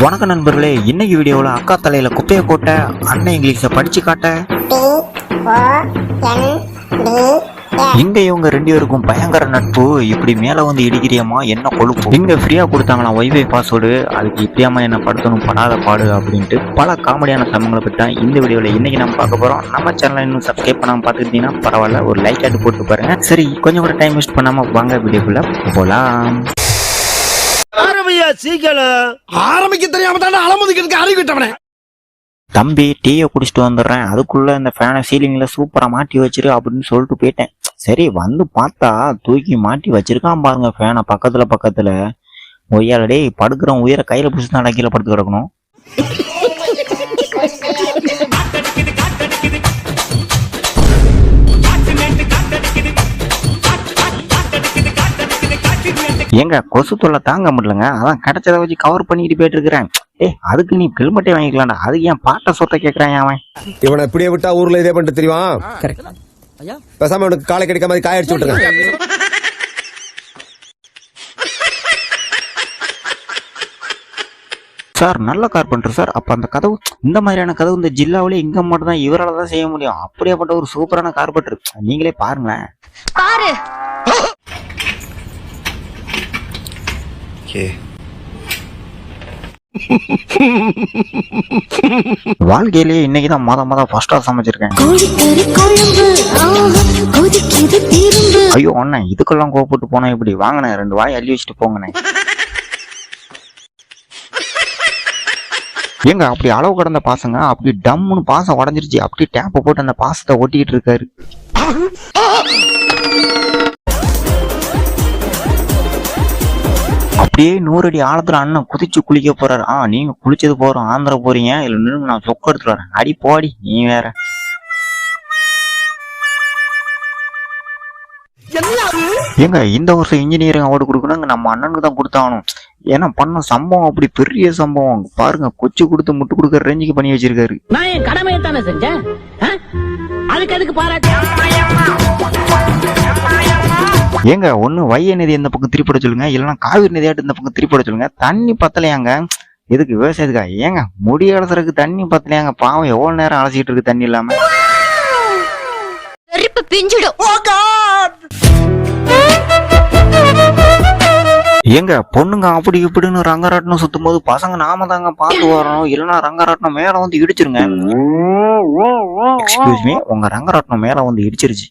வணக்கம் நண்பர்களே, இன்னைக்கு வீடியோவில் அக்கா தலையில குப்பையை போட்ட அண்ணன் இங்கிலீஷை படிச்சு காட்ட இங்க இவங்க ரெண்டு பேருக்கும் பயங்கர நட்பு. இப்படி மேல வந்து இடிக்கிறியம்மா என்ன கொழுப்பு. இங்க ஃப்ரீயா கொடுத்தாங்களாம் வைஃபை பாஸ்வேர்டு, அதுக்கு இப்படியாமா என்ன படுத்தணும் படாத பாடு அப்படின்ட்டு பல காமெடியான சம்பவங்களை பற்றி தான் இந்த வீடியோல இன்னைக்கு நம்ம பார்க்க போறோம். நம்ம சேனலை இன்னும் சப்ஸ்கிரைப் பண்ணாம பார்த்துக்கிட்டீங்கன்னா பரவாயில்ல, ஒரு லைக் ஆட்டு போட்டு பாருங்க. சரி, கொஞ்சம் கூட டைம் வேஸ்ட் பண்ணாம வாங்க வீடியோக்குள்ள போலாம். ஆரம்பிக்க தெரியாம தான் அலமுதிக்கிறதுக்கு அறிவிட்டவனே. தம்பி டீயை குடிச்சிட்டு வந்துடுறேன், அதுக்குள்ள இந்த ஃபேனை சீலிங்ல சூப்பரா மாட்டி வச்சிரு அப்படின்னு சொல்லிட்டு போயிட்டேன். சரி வந்து பார்த்தா தூக்கி மாட்டி வச்சிருக்கான் பாருங்க ஃபேனை பக்கத்துல. ஒய்யாலடே படுக்கிறோம், உயிரை கையில பிடிச்சி தான் கீழே படுத்து கிடக்கணும். எங்க கொசு தொல்லை தாங்க முடியலங்க, அதான் கிடைச்சதை வச்சு கவர் பண்ணிட்டு போயிட்டு இருக்கிறேன். அதுக்கு நீ ஹெல்மெட்டே வாங்கிக்கலாம்டா, அதுக்கு ஏன் பாட்ட சொத்தை கேட்கறான் அவன். இவனை இப்படியே விட்டா ஊர்ல இதே பண்ணிட்டு தெரியுமா? பேசாம உனக்கு காலை கிடைக்க மாதிரி காய அடிச்சு விட்டுருங்க. சார் நல்ல கார்பெண்டர் சார். அப்ப அந்த கதவு, இந்த மாதிரியான கதவு இந்த ஜில்லாவிலே இங்க மட்டும் தான் இவரால் தான் செய்ய முடியும். அப்படியாப்பட்ட ஒரு சூப்பரான கார்பெண்டர், நீங்களே பாருங்களேன். வாழ்க்கையிலேயே இன்னைக்குதான் மொத ஃபர்ஸ்டா சமைச்சிருக்கேன். ஐயோ அண்ணன், இதுக்கெல்லாம் கோப்பிட்டு போனா இப்படி வாங்கினேன், 2 வாய் அள்ளி வச்சுட்டு போங்கண்ணே. ஏங்க அப்படி அளவு கடந்த பாசங்க, அப்படி டம்முன்னு பாசம் உடஞ்சிருச்சு. அப்படி டேப்பை போட்டு அந்த பாசத்தை ஒட்டிக்கிட்டு இருக்காரு. அப்படியே 100 அடி ஆழத்துல அண்ணன் குதிச்சு குளிக்க போறாரு. நீங்க குளிச்சது போறோம், ஆந்திர போறீங்க, இல்ல நின்று நான் சொக்க எடுத்துட்டு வரேன். அடி போடி நீ வேற. ஏங்க இந்த வருஷம் இன்ஜினியரிங் அவார்டு கொடுக்கணும், நம்ம அண்ணனுக்கு தான் கொடுத்தாகணும். ஏன்னா பண்ண சம்பவம் அப்படி பெரிய சம்பவம் பாருங்க. கொச்சு கொடுத்து முட்டு கொடுக்கற ரேஞ்சுக்கு பண்ணி வச்சிருக்காரு. நான் என் கடமையை தானே செஞ்சேன், அதுக்கு பாராட்டு. ஏங்க ஒண்ணு வைகை நதி இந்த பக்கம் திருப்பட சொல்லுங்க, இல்லைன்னா காவிரி நதியாட்டு இந்த பக்கம் திருப்பட சொல்லுங்க. தண்ணி பத்தலையாங்க, எதுக்கு விவசாயத்துக்கா? ஏங்க முடி அலசறதுக்கு தண்ணி பத்தலையாங்க, பாவம் எவ்வளவு நேரம் அலசிக்கிட்டு இருக்கு தண்ணி இல்லாம. ஏங்க பொண்ணுங்க அப்படி இப்படின்னு ரங்கராட்டனம் சுத்தும் போது பசங்க நாம தாங்க பார்த்து வரணும், இல்லைன்னா ரங்கராட்டனம் மேல வந்து இடிச்சிருங்க. எக்ஸ்கியூஸ் மீ, உங்க ரங்கராட்டனம் மேல வந்து இடிச்சிருச்சு.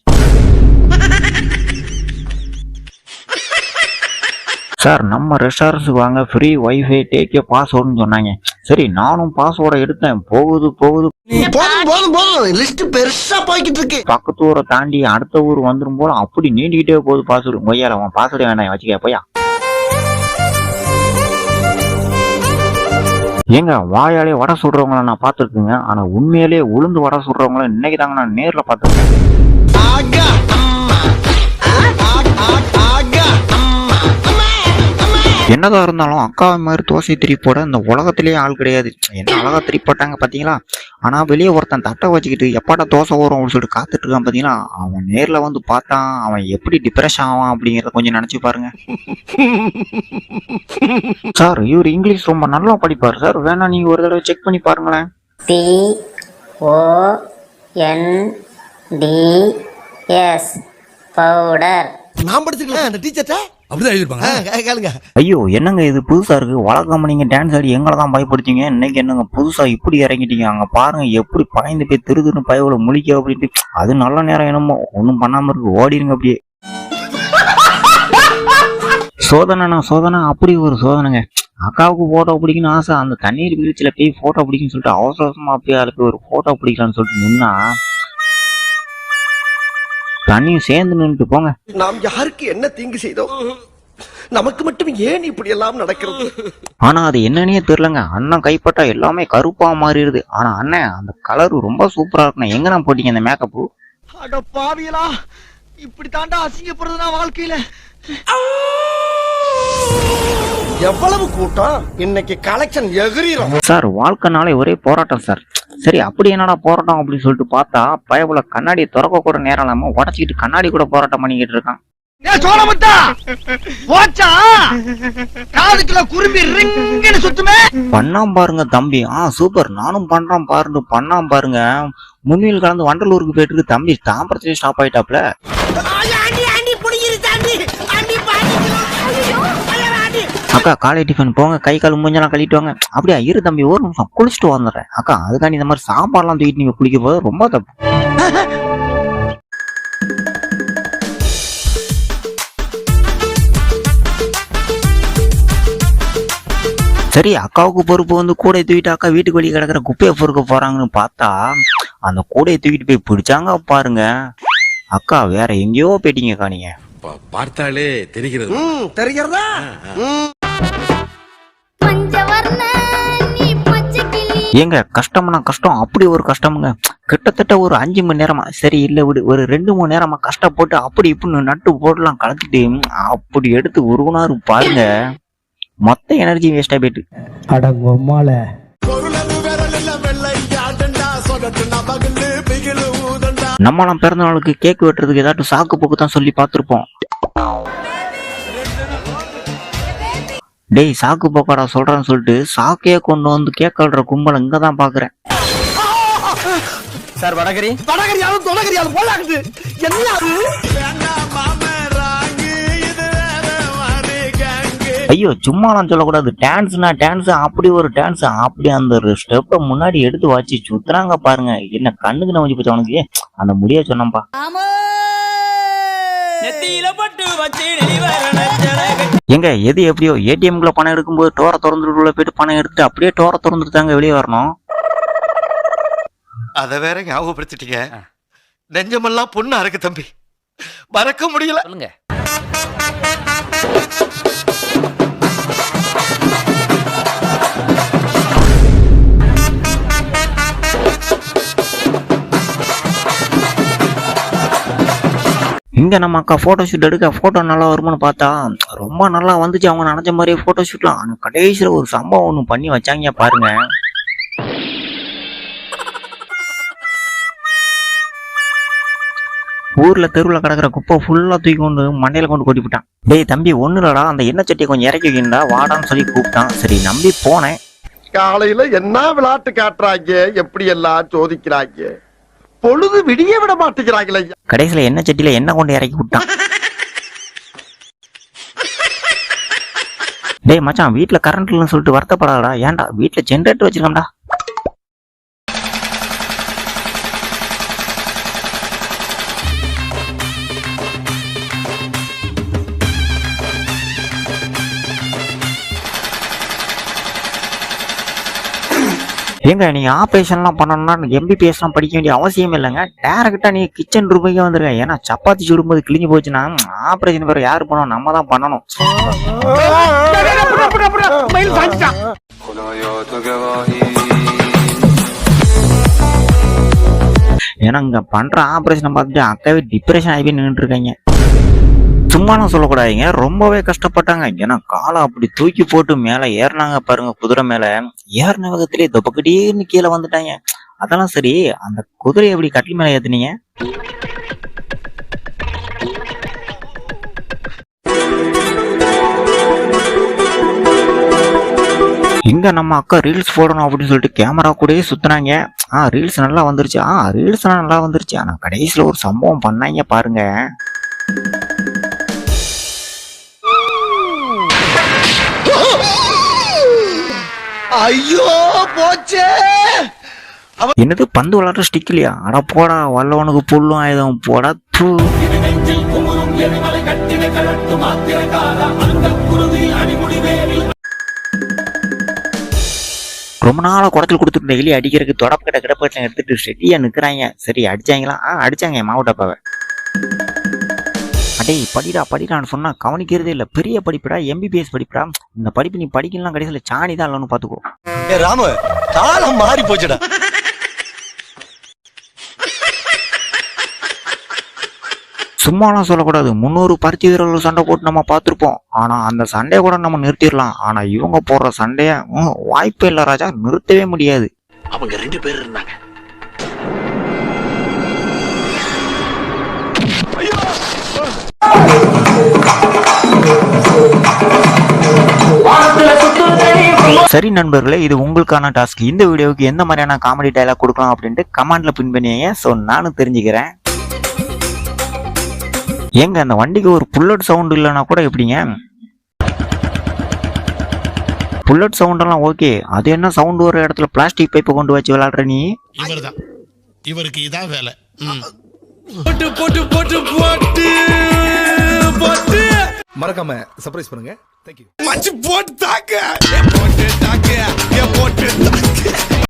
சார் நம்ம ரெஸ்டாரண்ட்ஸுக்கு வாங்க, ஃப்ரீ வைஃபை டேக் பாஸ்வேர்டுன்னு சொன்னாங்க. சரி நானும் பாஸ்வேர்டை எடுத்தேன். போகுது லிஸ்ட் பெருசா போய்கிட்டு இருக்கு. பக்கத்து ஊரை தாண்டி அடுத்த ஊர் வந்துடும் போல அப்படி நீண்டிக்கிட்டே போகுது பாஸ்வேர்டு. ஒய்யால உன் பாஸ்வேர்டை வேணாம் வச்சுக்க போயா. ஏங்க வாயாலே வடை சுடுறவங்கள நான் பார்த்துருக்குங்க, ஆனா உண்மையிலே உளுந்து வடை சுடுறவங்கள இன்னைக்கு தாங்க நான் நேர்ல பார்த்துருக்கேன். என்னதான் இருந்தாலும் அக்கா மாதிரி தோசை திரி போட இந்த உலகத்திலேயே ஆள் கிடையாது. என்ன அழகா திரி போட்டாங்க பாத்தீங்களா? ஆனா வெளியே ஒருத்தன் தட்டை வச்சுக்கிட்டு எப்பாட்ட தோசை வரும் அப்படின்னு சொல்லிட்டு காத்துட்டு இருக்கான் பாத்தீங்களா? அவன் நேர்ல வந்து பார்த்தான், அவன் எப்படி டிப்ரெஷன் ஆவான் அப்படிங்கறத கொஞ்சம் நினைச்சு பாருங்க. சார் இவர் இங்கிலீஷ் ரொம்ப நல்லா படிப்பாரு சார், வேணா நீங்க ஒரு தடவை செக் பண்ணி பாருங்களேன். PONDS powder. நான் படிச்சுக்கலாம் அந்த டீச்சர்ட்ட அப்படிதான் எழுதிருப்பாங்க. கேளுங்க. ஐயோ என்னங்க இது புதுசா இருக்கு, வழக்கமா நீங்க டான்ஸ் ஆடி எங்களை தான் பயப்படுத்தீங்க, இன்னைக்கு என்னங்க புதுசா இப்படி இறங்கிட்டீங்க. அங்க பாருங்க எப்படி பயந்து போய் திருதுன்னு பயவுல முழிக்க அப்படின்ட்டு. அது நல்ல நேரம் என்னமோ ஒன்னும் பண்ணாம இருக்கு, ஓடிடுங்க அப்படியே. சோதனை அப்படி ஒரு சோதனைங்க. அக்காவுக்கு போட்டோ பிடிக்கணும்னு ஆசை, அந்த தண்ணீர் வீழ்ச்சியில போய் போட்டோ பிடிக்குன்னு சொல்லிட்டு அவசரமா அப்படியே அதுக்கு ஒரு போட்டோ பிடிக்கலான்னு சொல்லிட்டு நின்னா தண்ணியும் சேர்ந்து நின்றுட்டு போங்க. நாம் யாருக்கு என்ன தீங்கு செய்தோம், நமக்கு மட்டும் ஏன் இப்படி எல்லாம் நடக்கிறது? ஆனா அது என்னன்னே தெரியலங்க, அண்ணன் கைப்பட்டா எல்லாமே கருப்பா மாறிடுது. ஆனா அண்ணன் அந்த கலரு ரொம்ப சூப்பரா இருக்குண்ணே. எங்க நான் போட்டீங்க அந்த மேக்கப்பு? அட பாவியலா, இப்படி தாண்டா அசிங்கப்படுறதுனா வாழ்க்கையில. எவ்வளவு கூட்டம் இன்னைக்கு, கலெக்ஷன் எகிரிரும். சார் வாழ்க்கைனாலே ஒரே போராட்டம் சார். சரி அப்படி என்னடா போராட்டம் அப்படின்னு சொல்லிட்டு பார்த்தா பயபுல கண்ணாடியை திறக்க கூட நேரம் இல்லாம உடச்சிக்கிட்டு கண்ணாடி கூட போராட்டம் பண்ணிக்கிட்டு இருக்கான். சோழமுத்தா போச்சா, காதுக்குள்ள குரும்பி ரிங்குன்னு சுத்துமே. பண்ணாம பாருங்க தம்பி. சூப்பர், நானும் பண்றேன் பாருங்க. பண்ணாம பாருங்க. முன்னில் கலந்து வண்டலூருக்கு போயிட்டு இருக்கு தம்பி. தாம்பரத்திலே ஸ்டாப் ஆயிட்டாப்ல. அக்கா காலை டிஃபன் போங்க, கை கால் மூஞ்செல்லாம் கழிட்டு வாங்க. அப்படியா, இரு தம்பி ஒரு நிமிஷம் குளிச்சுட்டு வந்துடுறேன். அக்கா அதுக்காண்டி இந்த மாதிரி சாப்பாடுலாம் தூக்கிட்டு நீங்க குளிக்க போது ரொம்ப தப்பு. சரி, அக்காவுக்கு பொறுப்பு வந்து கூடையை தூக்கிட்டு அக்கா வீட்டுக்கு வெளியே கிடக்குற குப்பையை பொறுக்க போறாங்கன்னு பார்த்தா அந்த கூடையை தூக்கிட்டு போய் பிடிச்சாங்க பாருங்க. அக்கா வேற எங்கேயோ போயிட்டீங்கக்கா நீங்க. பார்த்தாலே தெரிகிறது. தெரிகிறதா? ஏங்க கஷ்டம்னா கஷ்டம், அப்படி ஒரு கஷ்டமுங்க. கிட்டத்தட்ட ஒரு 5 மணி நேரமா, சரி இல்ல விடு, ஒரு 2 மணி நேரமா கஷ்டப்பட்டு அப்படி இப்படின்னு நட்டு போட்டுலாம் கலத்திட்டு அப்படி எடுத்து உருகுனாரு பாருங்க. மொத்த எனர்ஜி வேஸ்டா போயிட்டு. நம்மளாம் பிறந்த நாளுக்கு கேக் வெட்டுறதுக்கு ஏதாட்டும் சாக்கு போக்கு தான் சொல்லி பார்த்திருப்போம். டேய் சாக்கு போக்காடா சொல்றான்னு சொல்லிட்டு சாக்கையே கொண்டு வந்து கேக் கல்ற கும்பல இங்கதான் பாக்குறேன். சார் வடகரியாலும் தொடகரியாலும் போலாகுது. ஐயோ சும்மாலாம் சொல்லக்கூடாது. டான்ஸ்னா டான்ஸ், அப்படி ஒரு டான்ஸ். அப்படி அந்த ஸ்டெப்பை முன்னாடி எடுத்து வச்சு சுத்துறாங்க பாருங்க. என்ன கண்ணுக்கு நம்பிச்சு போச்சு அவனுக்கு. அந்த முடிய சொன்னப்பா. எங்க எது எப்படியோ ஏடிஎம்குள்ள பணம் எடுக்கும்போது டோரை திறந்துட்டு போயிட்டு பணம் எடுத்துட்டு அப்படியே டோரை திறந்துட்டு தாங்க வெளியே வரணும். அத வேற ஞாபகப்படுத்திட்டீங்க. நெஞ்சமெல்லாம் பொண்ணு அறக்கு தம்பி, மறக்க முடியல. சொல்லுங்க. இங்க நம்ம அக்கா போட்டோ ஷூட் எடுக்க போட்டோ நல்லா வருமானு பார்த்தா ரொம்ப நல்லா வந்துச்சு. அவங்க நினைச்ச மாதிரியே போட்டோ ஷூட்லாம். ஆனா கடைசியில ஒரு சம்பவம் ஒண்ணு பண்ணி வச்சாங்க பாருங்க. ஊர்ல தெருவுல கிடக்குற குப்பை ஃபுல்லா தூக்கி கொண்டு மண்டையில கொண்டு கொட்டி விட்டான். டேய் தம்பி ஒண்ணு இல்லடா, அந்த எண்ணெய் சட்டியை கொஞ்சம் இறக்கி வைக்கின்றா வாடான்னு சொல்லி கூப்பிட்டான். சரி நம்பி போனேன். காலையில என்ன விளையாட்டு காட்டுறாங்க, எப்படி எல்லாம் சோதிக்கிறாங்க, பொழுது விடிய விட மாட்டேங்கிறாங்களே. கடைசியில எண்ணெய் சட்டியில எண்ணெய் கொண்டு இறக்கி விட்டான். டேய் மச்சான் வீட்டுல கரண்ட் இல்லைன்னு சொல்லிட்டு வருத்தப்படாதடா. ஏன்டா வீட்டுல ஜென்ரேட்டர் வச்சிருக்கோம்டா. ஏங்க நீங்க ஆபரேஷன்லாம் பண்ணணும்னா MBBS எல்லாம் படிக்க வேண்டிய அவசியம் இல்லைங்க. டேரக்டா நீங்க கிச்சன் ரூமுக்கே வந்துருங்க. ஏன்னா சப்பாத்தி சுடும்போது கிழிஞ்சு போச்சுன்னா ஆபரேஷன் பேர் யாரு பண்ணணும், நம்ம தான் பண்ணணும். ஏன்னா இங்க பண்ற ஆபரேஷனை பார்த்துட்டு அக்காவே டிப்ரெஷன் ஆகி நின்றுட்டு இருக்காங்க. சும்மாலாம் சொல்லக்கூடாதுங்க, ரொம்பவே கஷ்டப்பட்டாங்க. ஏன்னா காலை அப்படி தூக்கி போட்டு மேல ஏறினாங்க பாருங்க. குதிரை மேல ஏறின வேகத்திலே தொப்பக்கடின்னு கீழே வந்துட்டாங்க. அதெல்லாம் சரி, அந்த குதிரையை எப்படி கட்டில் மேல ஏத்துனீங்க? இங்க நம்ம அக்கா ரீல்ஸ் போடணும் அப்படின்னு சொல்லிட்டு கேமரா கூடயே சுத்தினாங்க. ரீல்ஸ் நல்லா வந்துருச்சு. ரீல்ஸ் நல்லா வந்துருச்சு. ஆனா கடைசியில ஒரு சம்பவம் பண்ணாங்க பாருங்க. ஐயோ போச்சே. என்னது பந்து விளையாடுற ஸ்டிக் இல்லையா? அட போடா, வல்லவனுக்கு புல்லும் ஆயுதம் போடா. ரொம்ப நாளா குடத்தில் கொடுத்துட்டு எலி அடிக்கிறதுக்கு தொடப்பக்கிட்ட கிடப்பட்ட எடுத்துட்டு செட்டியா நிக்கிறாங்க. சரி அடிச்சாங்களா? அடிச்சாங்க மாவட்டப்பாவை. அடே படிடா படிடான்னு சொன்னா கவனிக்கிறதே இல்ல. பெரிய படிப்புடா, MBBS படிப்புடா. இந்த படிப்பு நீ படிக்கலாம் கடைசியில சாணி தான் இல்லைன்னு பாத்துக்கோ. ராமு காலம் மாறி போச்சுடா. சும்மாலாம் சொல்லக்கூடாது. 300 பருத்தி வீரர்கள் சண்டை போட்டு நம்ம பார்த்திருப்போம். ஆனா அந்த சண்டையை கூட நம்ம நிறுத்திடலாம். ஆனா இவங்க போடுற சண்டைய வாய்ப்பே இல்ல ராஜா, நிறுத்தவே முடியாது. அவங்க 2 பேர் இருந்தாங்க. சரி நண்பர்களே, இது உங்களுக்கான டாஸ்க். இந்த வீடியோவுக்கு எந்த மாதிரியான காமெடி டயலாக் கொடுக்கலாம் அப்படின்ட்டு கமெண்ட்ல பின் பண்ணிங்க. ஸோ நானும் தெரிஞ்சுக்கிறேன். ஏங்க அந்த வண்டிக்கு ஒரு புல்லட் சவுண்ட் இல்லைன்னா கூட எப்படிங்க? புல்லட் சவுண்டெல்லாம் ஓகே, அது என்ன சவுண்ட் ஒரு இடத்துல பிளாஸ்டிக் பைப்பை கொண்டு வச்சு விளையாடுற நீ? இவர்தான், இவருக்கு இதான் வேலை. மறக்காம சர்ப்ரைஸ் பண்ணுங்க. தேங்க்யூ. போட்டு தாக்க